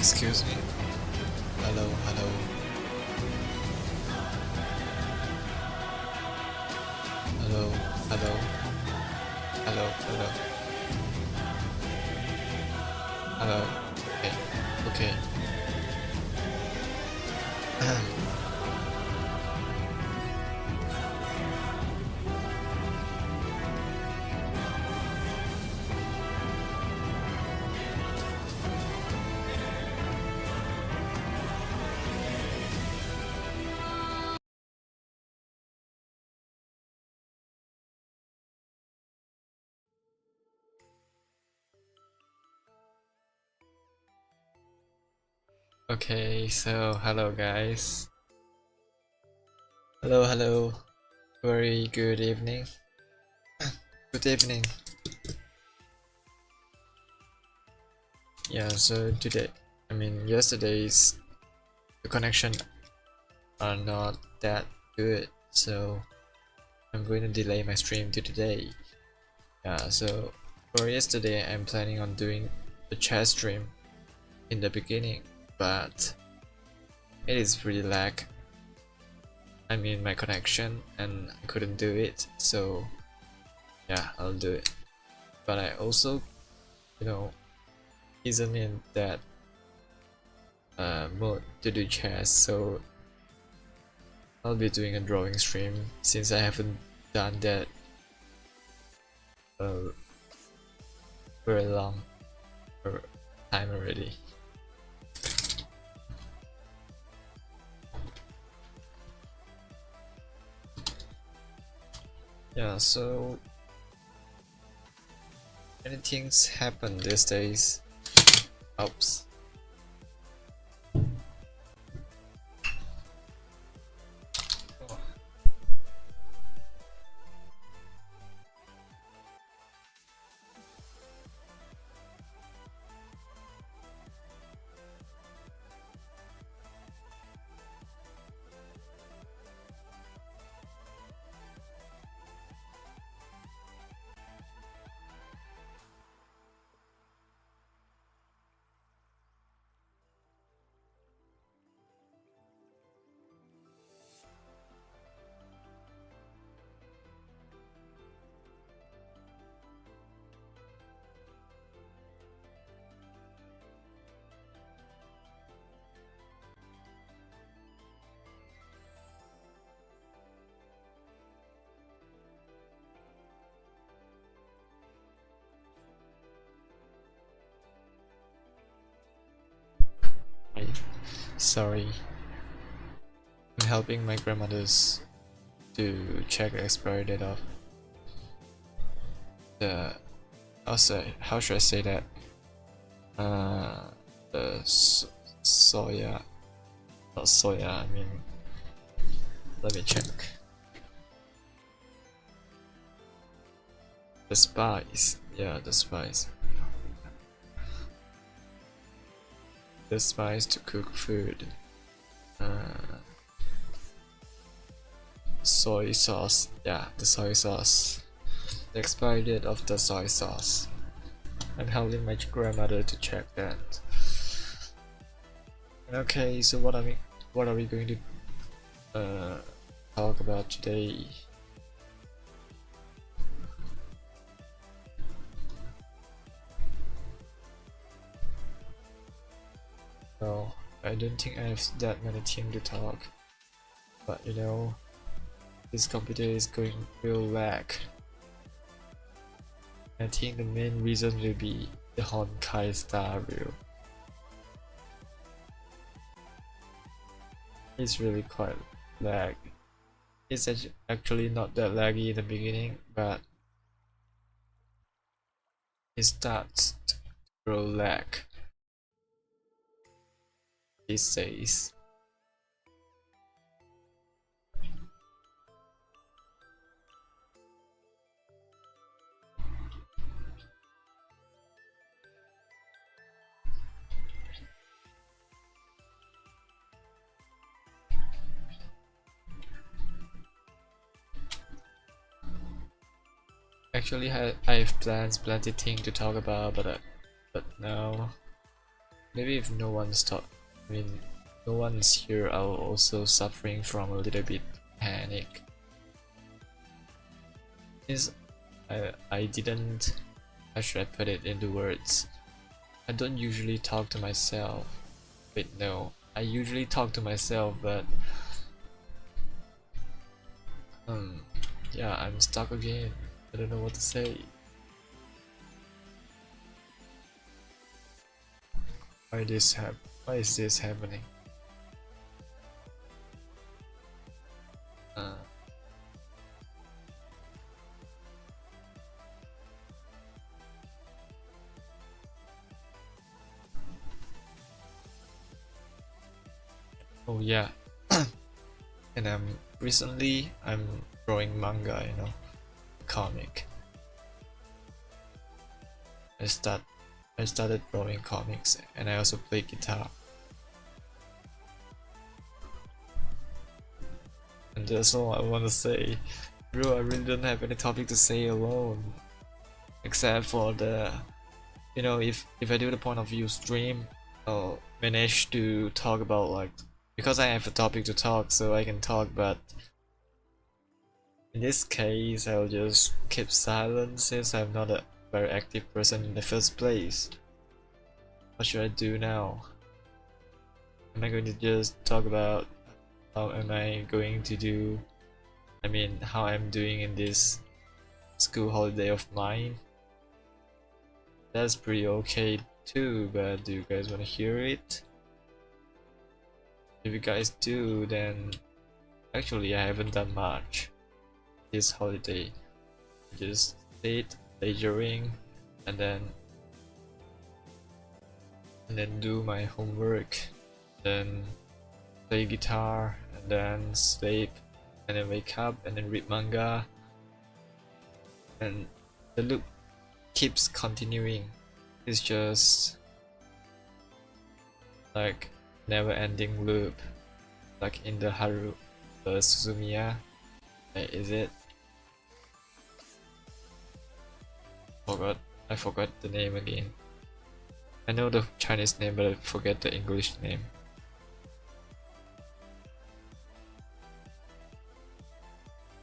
Excuse me. Hello, hello. Hello, hello. Hello, hello. Hello. Okay. Okay. Okay, so hello guys. Hello, hello. Very good evening. Good evening. Yeah, so today, yesterday's the connection are not that good, so I'm going to delay my stream to today. Yeah, so for yesterday, I'm planning on doing the chat stream in the beginning, but it is pretty lag. My connection, and I couldn't do it, so yeah, I'll do it. But I also, isn't in that mode to do chess, so I'll be doing a drawing stream since I haven't done that very long time already. Yeah, so many things happen these days. Oops. Sorry. I'm helping my grandmothers to check the expiry date of the how should I say that? The soya, not soya. Let me check. The spice, yeah, the spice. The spice to cook food. Soy sauce, yeah, the soy sauce. The expiry date of the soy sauce. I'm helping my grandmother to check that. Okay, so what are we going to talk about today? No, I don't think I have that many things to talk. But this computer is going real lag. I think the main reason will be the Honkai Star Rail. It's really quite lag. It's actually not that laggy in the beginning, but it starts to grow lag these days. Actually, I have plenty things to talk about, but no, maybe if no one's I mean, no one's here, I'll also suffering from a little bit panic. Since I didn't, how should I put it into words? I don't usually talk to myself. Wait, no, I usually talk to myself, but yeah, I'm stuck again. I don't know what to say. Why is this happening? Oh yeah, and recently I'm drawing manga, you know, comic. I started drawing comics, and I also play guitar. And that's all I want to say. Bro, I really don't have any topic to say alone, except for the, you know, if I do the point of view stream, I'll manage to talk about, like, because I have a topic to talk, so I can talk, but in this case I'll just keep silent since I'm not a very active person in the first place. What should I do now? Am I going to just talk about how am I going to do, I mean, how I'm doing in this school holiday of mine? That's pretty okay too, but do you guys want to hear it? If you guys do, then actually I haven't done much this holiday. Just stayed leisuring and then do my homework, then play guitar, and then sleep, and then wake up and then read manga, and the loop keeps continuing. It's just like never ending loop, like in the Suzumiya. Is it? I forgot the name again. I know the Chinese name, but I forget the English name.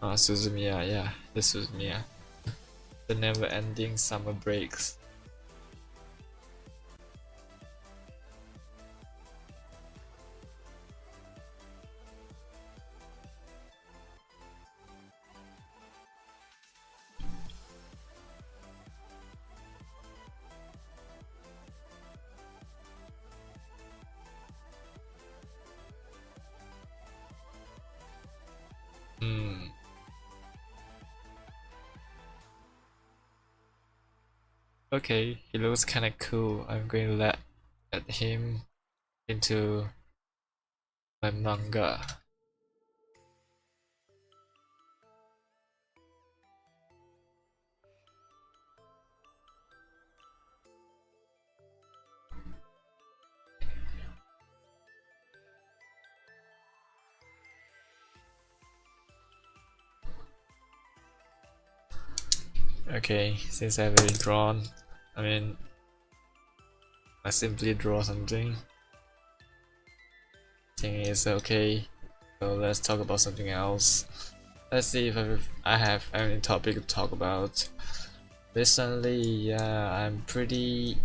Suzumiya, yeah, the Suzumiya. The never-ending summer breaks. Okay, he looks kinda cool. I'm going to let him into my manga. Okay, since I've already drawn, I mean, I simply draw something. Thing is okay, so let's talk about something else. Let's see if I have any topic to talk about. Recently, yeah, I'm pretty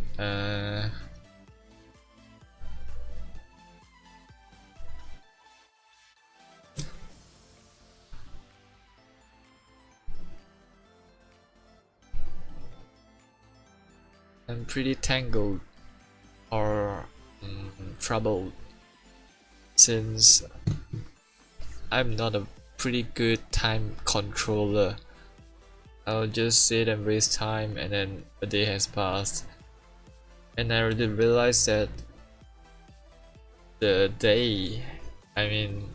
tangled or troubled, since I'm not a pretty good time controller. I'll just sit and waste time, and then a day has passed, and I really realized that the day, I mean,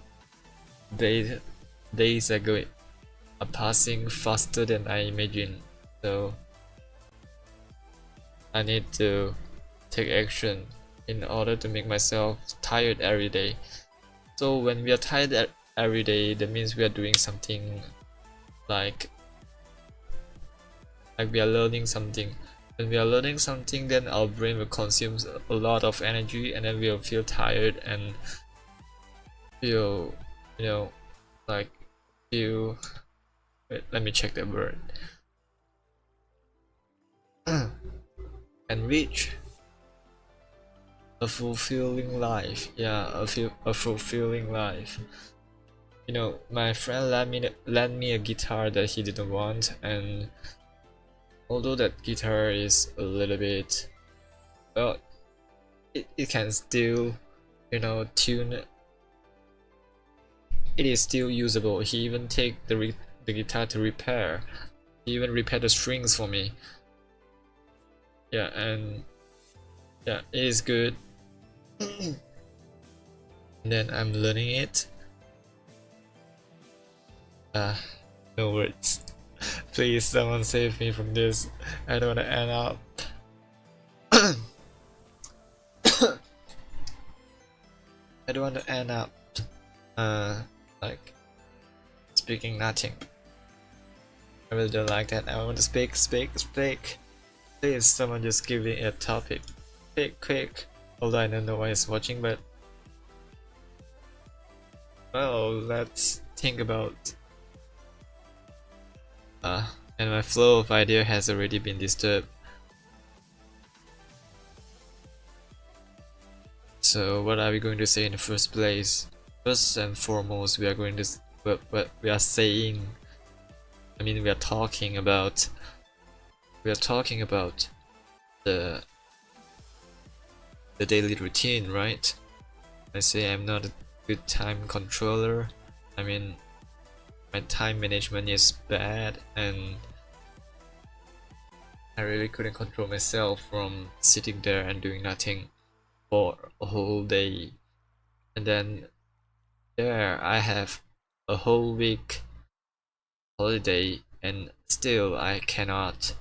days are passing faster than I imagined. So I need to take action in order to make myself tired every day. So when we are tired every day, that means we are doing something like we are learning something. when we are learning something, then our brain will consume a lot of energy, and then we'll feel tired and feel, you know, like feel. Wait, let me check the word. And reach a fulfilling life. Yeah, a fulfilling life. You know, my friend lent me a guitar that he didn't want, and although that guitar is a little bit, well, it can still, you know, tune. It is still usable. He even take the guitar to repair. He even repaired the strings for me. Yeah, and yeah, it is good. And then I'm learning it. No words. Please, someone save me from this. I don't want to end up. I don't want to end up, like speaking nothing. I really don't like that. I want to speak. Please, someone just give me a topic. Quick. Although I don't know why it's watching, but well, let's think about. And my flow of idea has already been disturbed. So what are we going to say in the first place? First and foremost, we are going to what we are saying. I mean, we are talking about the daily routine, right? I say I'm not a good time controller. I mean, my time management is bad, and I really couldn't control myself from sitting there and doing nothing for a whole day. And then there I have a whole week holiday, and still I cannot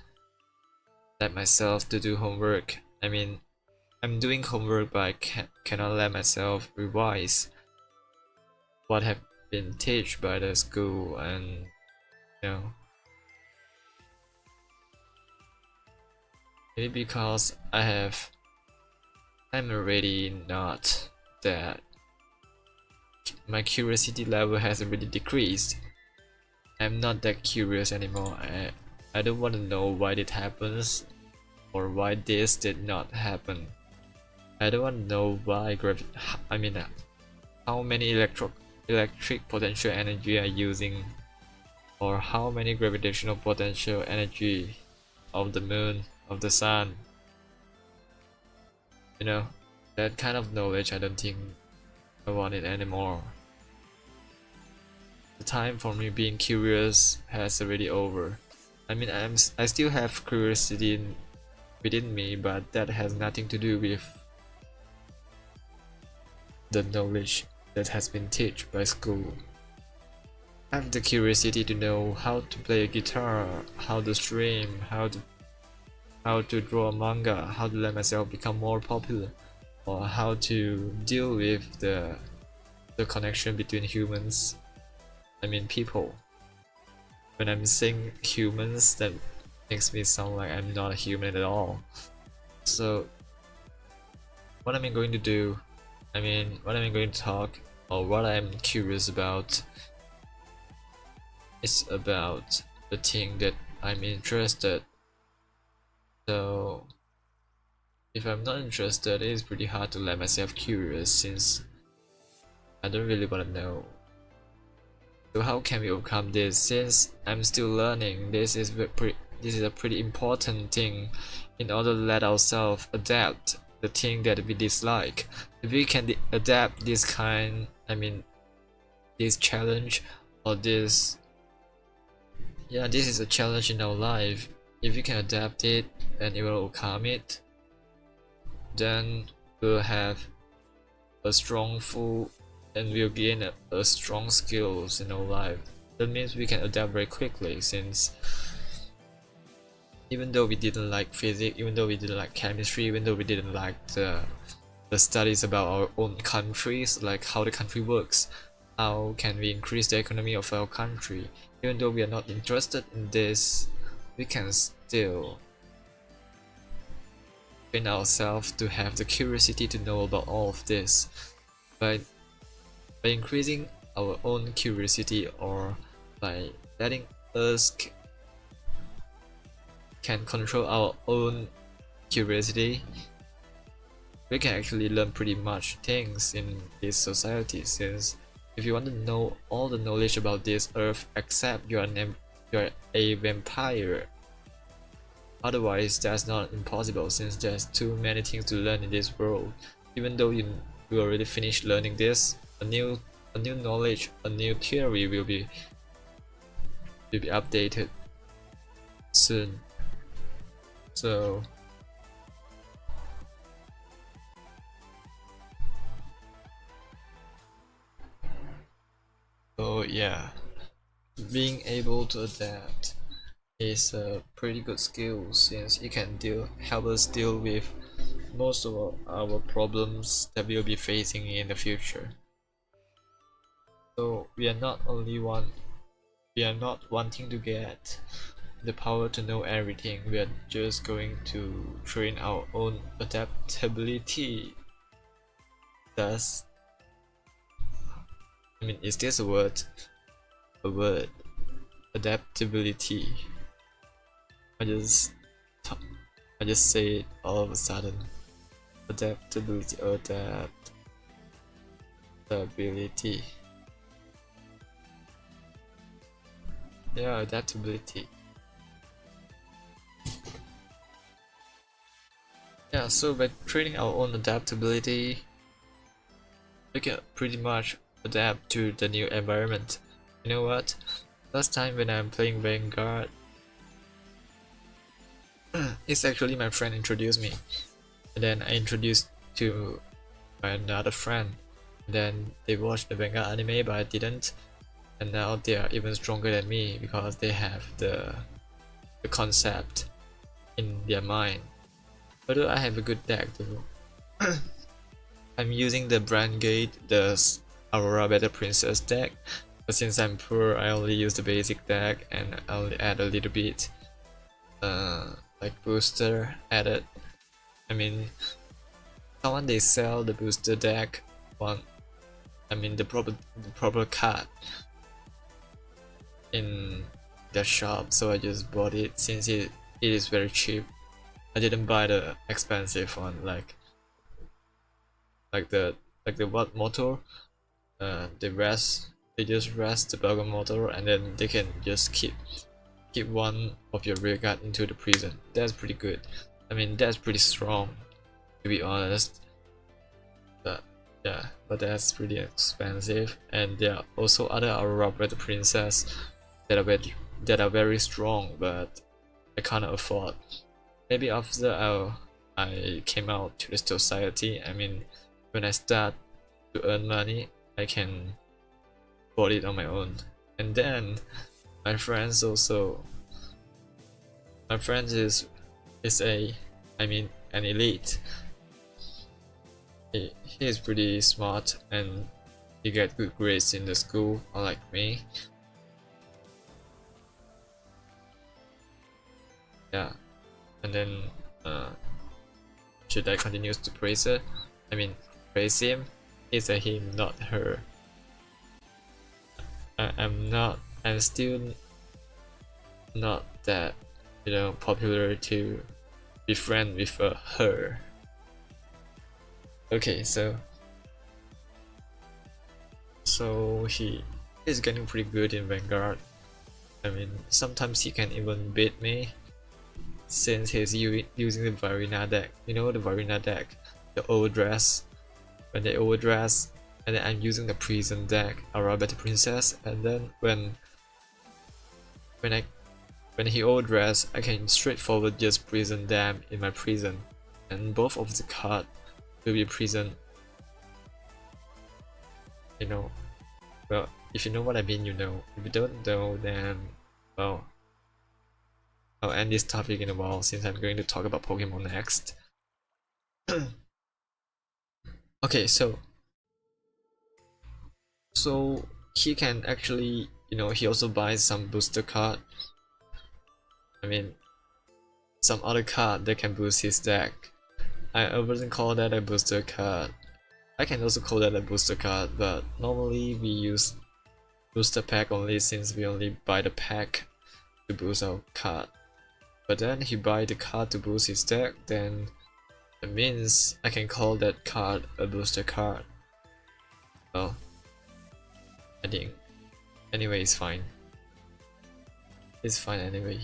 let myself to do homework. I mean, I'm doing homework, but I cannot let myself revise what have been taught by the school, and you know, maybe because I'm already not that. My curiosity level has already decreased. I'm not that curious anymore. I don't want to know why it happens, or why this did not happen. I don't want to know why how many electric potential energy are using, or how many gravitational potential energy of the moon, of the sun. You know, that kind of knowledge, I don't think I want it anymore. The time for me being curious has already over. I mean, I still have curiosity within me, but that has nothing to do with the knowledge that has been taught by school. I have the curiosity to know how to play a guitar, how to stream, how to draw a manga, how to let myself become more popular, or how to deal with the connection between humans. I mean, people. When I'm saying humans, that makes me sound like I'm not a human at all. So what am I going to do? I mean, what am I going to talk, or what I'm curious about, is about the thing that I'm interested. So if I'm not interested, it is pretty hard to let myself curious, since I don't really want to know. So how can we overcome this? Since I'm still learning, this is a pretty important thing in order to let ourselves adapt the thing that we dislike. If we can adapt this this challenge, or this is a challenge in our life. If we can adapt it and it will overcome it, then we'll have a strong and we'll gain a strong skills in our life. That means we can adapt very quickly, since even though we didn't like physics, even though we didn't like chemistry, even though we didn't like the studies about our own countries, like how the country works, how can we increase the economy of our country, even though we are not interested in this, we can still train ourselves to have the curiosity to know about all of this. By increasing our own curiosity, or by letting us can control our own curiosity, we can actually learn pretty much things in this society. Since if you want to know all the knowledge about this earth except you're a vampire, otherwise that's not impossible, since there's too many things to learn in this world. Even though you already finished learning this, a new knowledge, a new theory will be updated soon. So yeah, being able to adapt is a pretty good skill, since it can help us deal with most of our problems that we'll be facing in the future. So we are not wanting to get the power to know everything. We are just going to train our own adaptability. Thus, I mean, is this a word? A word. Adaptability. I just say it all of a sudden. Adaptability. Adaptability. Yeah, adaptability. Yeah, so by training our own adaptability, we can pretty much adapt to the new environment. You know what? Last time when I'm playing Vanguard, it's actually my friend introduced me, and then I introduced to another friend. Then they watched the Vanguard anime, but I didn't, and now they are even stronger than me because they have the concept in their mind. Although I have a good deck though. I'm using the Brandgate, the Aurora Battle Princess deck, but since I'm poor, I only use the basic deck and I only add a little bit like booster added. I mean, someone they sell the booster deck the proper card in their shop, so I just bought it since it is very cheap. I didn't buy the expensive one like the what motor. They just rest the Belgian motor, and then they can just keep one of your rear guard into the prison. That's pretty good. I mean, that's pretty strong, to be honest. But yeah, but that's pretty expensive. And there are also other Aurora Battle Princess that are very strong, but I can't afford. Maybe after I came out to the society, I mean, when I start to earn money, I can bought it on my own. And then my friend is an elite. He is pretty smart and he get good grades in the school, unlike me. Yeah, and then should I continue to praise her? I mean, praise him. It's a him, not her. I'm still not that, popular to be friend with her. Okay, so he is getting pretty good in Vanguard. I mean, sometimes he can even beat me since he's using the Varina deck. You know the Varina deck, the overdress. When they overdress, and then I'm using the prison deck, Aurora Battle Princess, and then when he overdress, I can straightforward just prison them in my prison, and both of the card will be prison. Well, if you know what I mean, you know. If you don't know, then well, I'll end this topic in a while since I'm going to talk about Pokemon next. Okay, so he can actually, he also buys some booster card. I mean, some other card that can boost his deck. I wouldn't call that a booster card. I can also call that a booster card, but normally we use booster pack only since we only buy the pack to boost our card. But then he buy the card to boost his deck, then that means I can call that card a booster card. Well, I think anyway it's fine. It's fine anyway.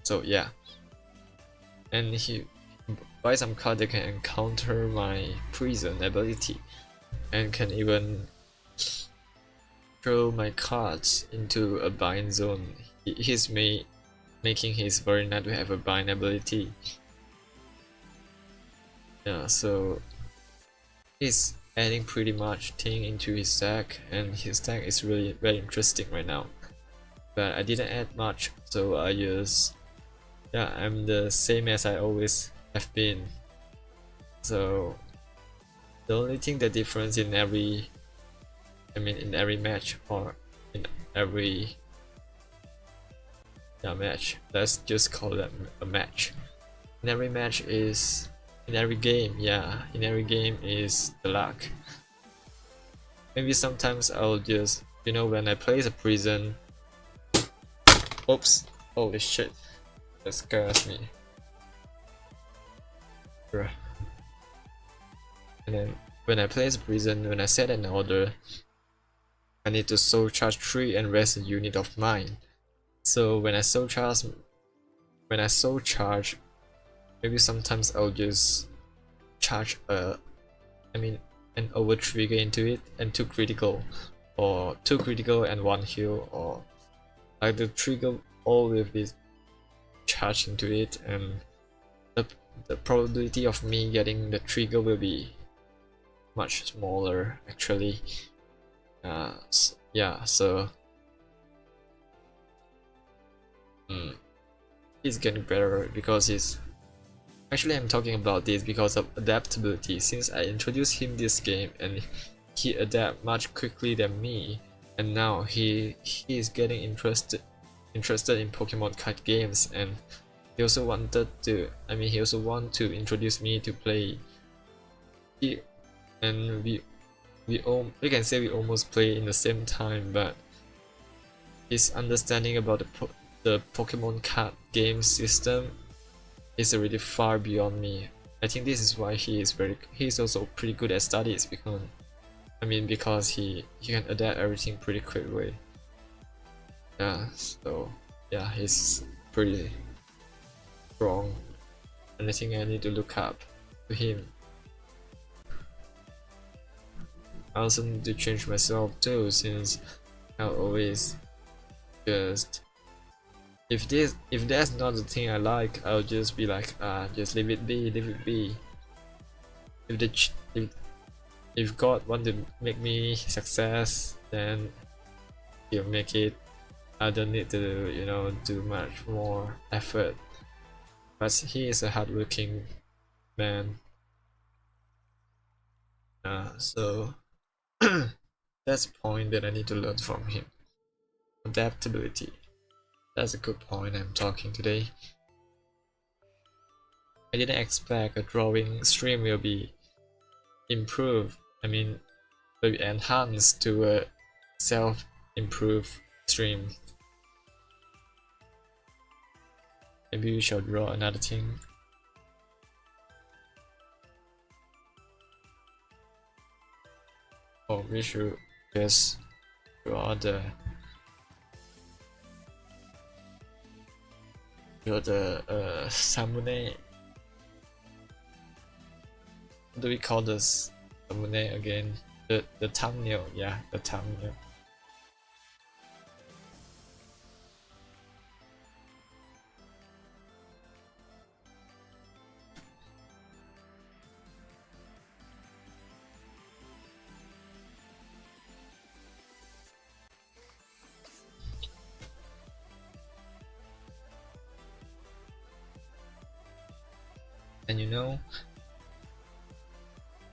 So yeah. And he buy some card that can encounter my prison ability and can even throw my cards into a bind zone. He's making his very knight to have a bind ability. Yeah, so he's adding pretty much thing into his deck, and his deck is really very interesting right now. But I didn't add much, so I just I'm the same as I always have been. So the only thing that difference in every match or in every match, let's just call that a match. In every match is in every game is the luck. Maybe sometimes I'll just, when I play the prison. Oops, holy shit, that scares me. Bruh. And then when I play the prison, when I set an order, I need to soul charge 3 and rest a unit of mine. So when I soul charge, maybe sometimes I'll just charge an over trigger into it and 2 critical, or 2 critical and 1 heal, or like the trigger all will be charged into it, and the probability of me getting the trigger will be much smaller actually. So he's getting better because he's actually, I'm talking about this because of adaptability, since I introduced him this game and he adapt much quickly than me, and now he is getting interested in Pokemon card games, and he also want to introduce me to play. And we can say we almost play in the same time, but his understanding about the Pokemon card game system is already far beyond me. I think this is why he's also pretty good at studies, because he can adapt everything pretty quickly. So he's pretty strong, and I think I need to look up to him. I also need to change myself too, since I always just, if that's not the thing I like, I'll just be like, just leave it be. If God want to make me success, then he'll make it. I don't need to do much more effort. But he is a hardworking man. So that's a point that I need to learn from him. Adaptability. That's a good point I'm talking today. I didn't expect a drawing stream will be improved. Will be enhanced to a self-improved stream. Maybe we shall draw another thing. Oh, we should just draw the Samune. What do we call this Samune again? The thumbnail, yeah, the thumbnail.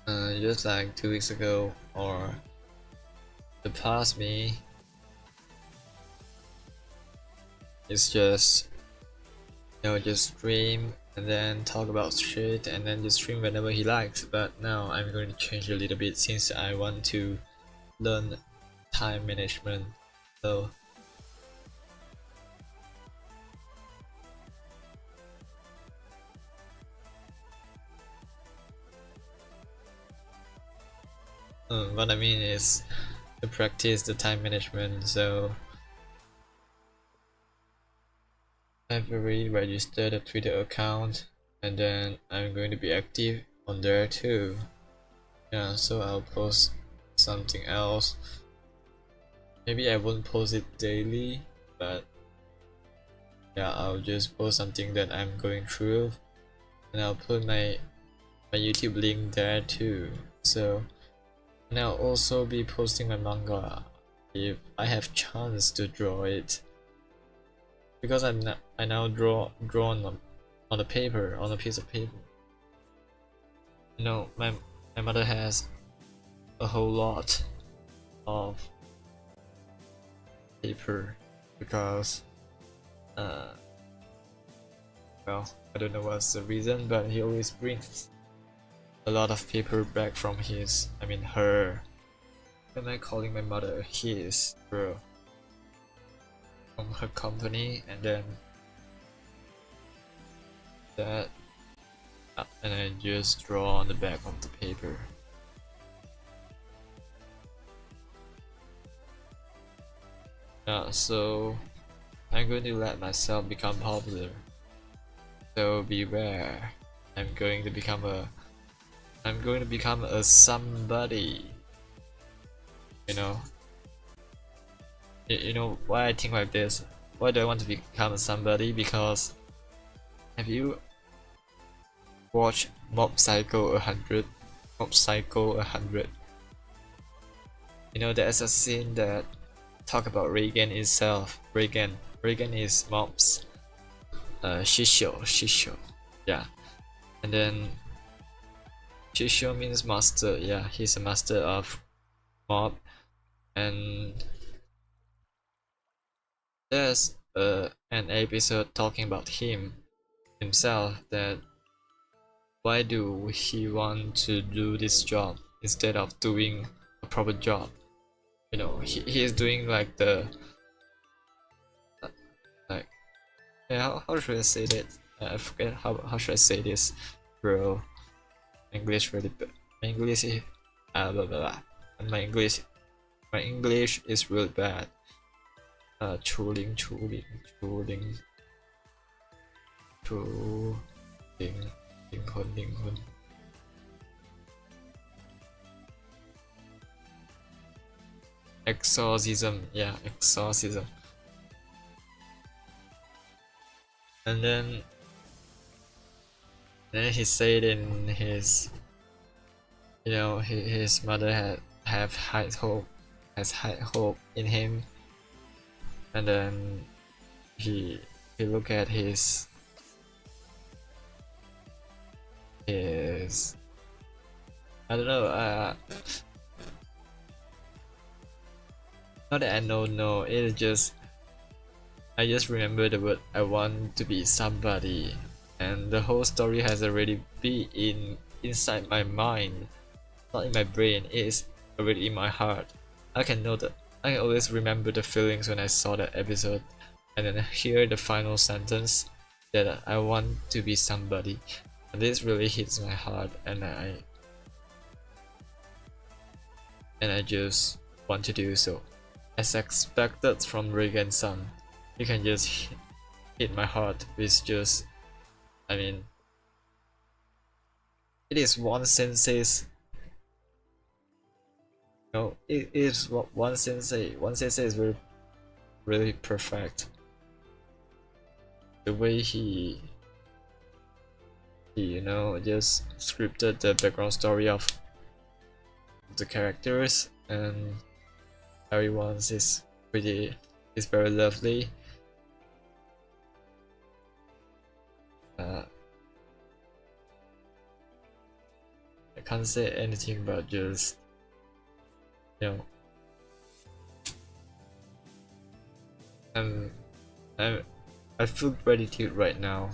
And just like 2 weeks ago, or the past me, it's just just stream and then talk about shit and then just stream whenever he likes. But now I'm going to change a little bit since I want to learn time management. So what I mean is to practice the time management. So I've already registered a Twitter account and then I'm going to be active on there too. Yeah, so I'll post something else. Maybe I won't post it daily, but yeah, I'll just post something that I'm going through, and I'll put my YouTube link there too. So, and I'll also be posting my manga if I have chance to draw it, because I now draw on a paper, on a piece of paper. You know, my mother has a whole lot of paper because well, I don't know what's the reason, but he always brings a lot of paper back from his, I mean her. Am I calling my mother his, bro? From her company, and then that, and I just draw on the back of the paper. Yeah, so I'm going to let myself become popular. So beware. I'm going to become a somebody. You know. You know why I think like this? Why do I want to become a somebody? Because have you watched Mob Psycho 100? Mob Psycho 100. You know, there's a scene that talk about Reagan itself. Reagan is Mob's Shisho. Yeah. And then Shisho means master. Yeah, he's a master of Mob. And there's an episode talking about himself, that why do he want to do this job instead of doing a proper job. You know, he is doing like the like, yeah, how should I say that? I forget how should I say this, bro. English really bad. My English is blah, blah, blah. And my English is really bad. 处灵 灵魂 exorcism, yeah, exorcism. And then he said in his, you know, his mother has high hope in him. And then he look at his I don't know, not that I know, no, it's just I just remember the word I want to be somebody, and the whole story has already been inside my mind, not in my brain. It is already in my heart. I can know that. I can always remember the feelings when I saw that episode, and then hear the final sentence that I want to be somebody. And this really hits my heart, and I just want to do so. As expected from Reagan-san, you can just hit my heart with just, I mean, it is one sensei's, no, it is one sensei. One sensei is really perfect. The way he you know, just scripted the background story of the characters, and everyone's is very lovely. I can't say anything but just, you know, I feel gratitude right now.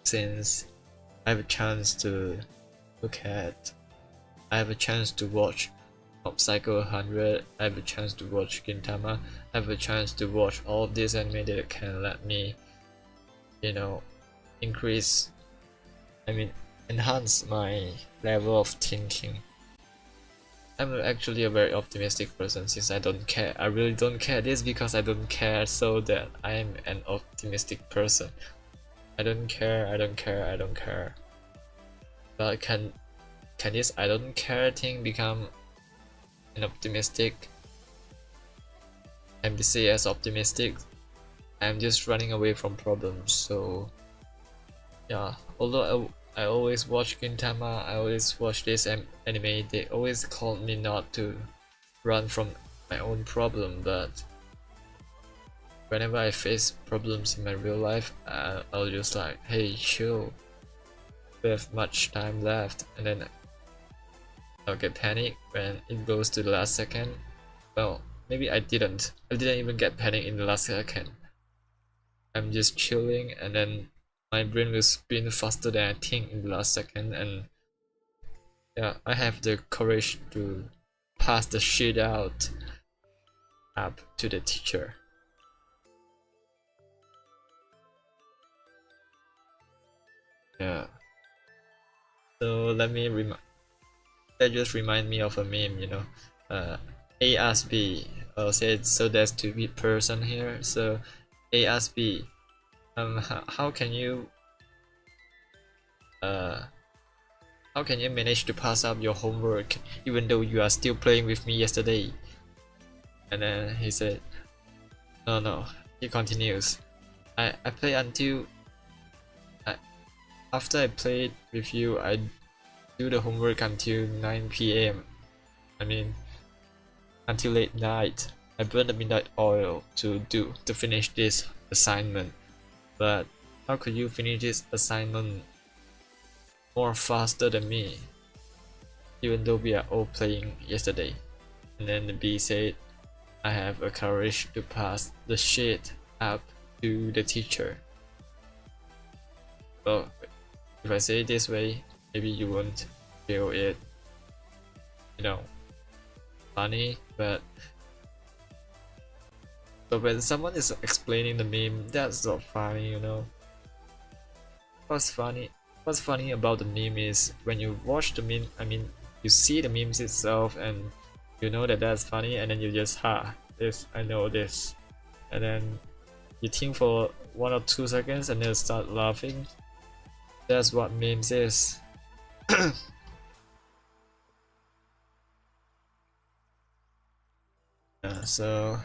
since I have a chance to look at, I have a chance to watch Mob Psycho 100, I have a chance to watch Gintama, I have a chance to watch all of this anime that can let me, you know, increase, enhance my level of thinking. I'm actually a very optimistic person since I don't care. I really don't care. This is because I don't care, so that I am an optimistic person. I don't care, I don't care, I don't care. But can this I don't care thing become an optimistic? I'm see as optimistic. I'm just running away from problems. So yeah, although I always watch Gintama, I always watch this anime, they always called me not to run from my own problem, but whenever I face problems in my real life, I'll just like, hey, chill, we have much time left, and then I'll get panic when it goes to the last second. Well, maybe I didn't even get panic in the last second. I'm just chilling, and then my brain will spin faster than I think in the last second, and yeah, I have the courage to pass the shit out up to the teacher. Yeah. So that just remind me of a meme, you know. A ask B. I'll say it so there's two person here. So A ask B. How can you manage to pass up your homework even though you are still playing with me yesterday? And then he said, no. He continues. I play until after I played with you, I do the homework until 9 p.m. Until late night. I burn the midnight oil to finish this assignment. But how could you finish this assignment more faster than me? Even though we are all playing yesterday. And then the B said, I have a courage to pass the shit up to the teacher. Well, if I say it this way, maybe you won't feel it, you know, funny, but when someone is explaining the meme, that's not funny, you know. What's funny about the meme is when you watch the meme, you see the memes itself and you know that that's funny, and then you just I know this, and then you think for 1 or 2 seconds and then start laughing. That's what memes is. So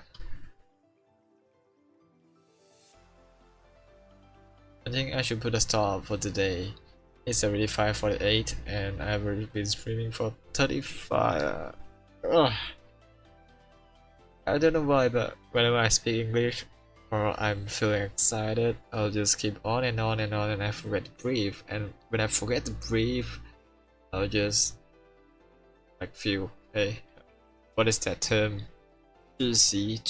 I think I should put a stop for today. It's already 5:48 and I've already been streaming for 35. I don't know why, but whenever I speak English or I'm feeling excited, I'll just keep on and on and on, and I forget to breathe. And when I forget to breathe, I'll just like feel, hey, what is that term? 窒息.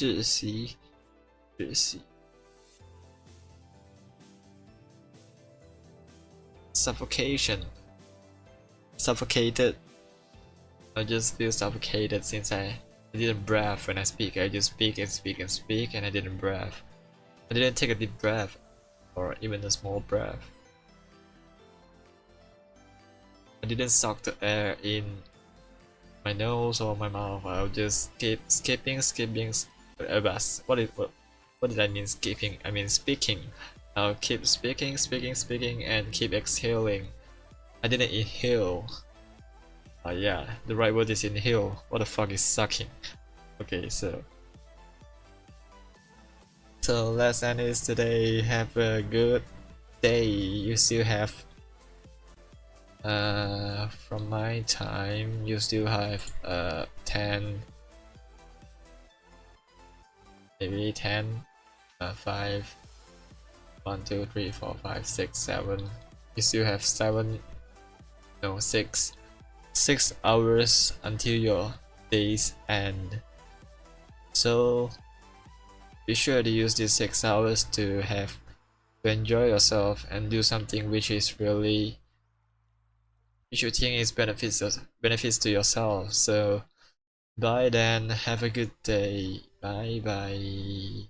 Suffocated. I just feel suffocated since I didn't breathe when I speak. I just speak and I didn't breathe. I didn't take a deep breath or even a small breath. I didn't suck the air in my nose or my mouth. I'll just keep skipping. What did I mean skipping? I mean speaking. I'll keep speaking and keep exhaling. I didn't inhale. Yeah, the right word is inhale. What the fuck is sucking? Okay, so let's end this today. Have a good day. You still have from my time you still have 10, maybe 10, 5, 1, 2, 3, 4, 5, 6, 7. You still have 6 hours until your day's end. So be sure to use these 6 hours to have to enjoy yourself and do something which is really, which you think is benefits to yourself. So bye then, have a good day. Bye bye.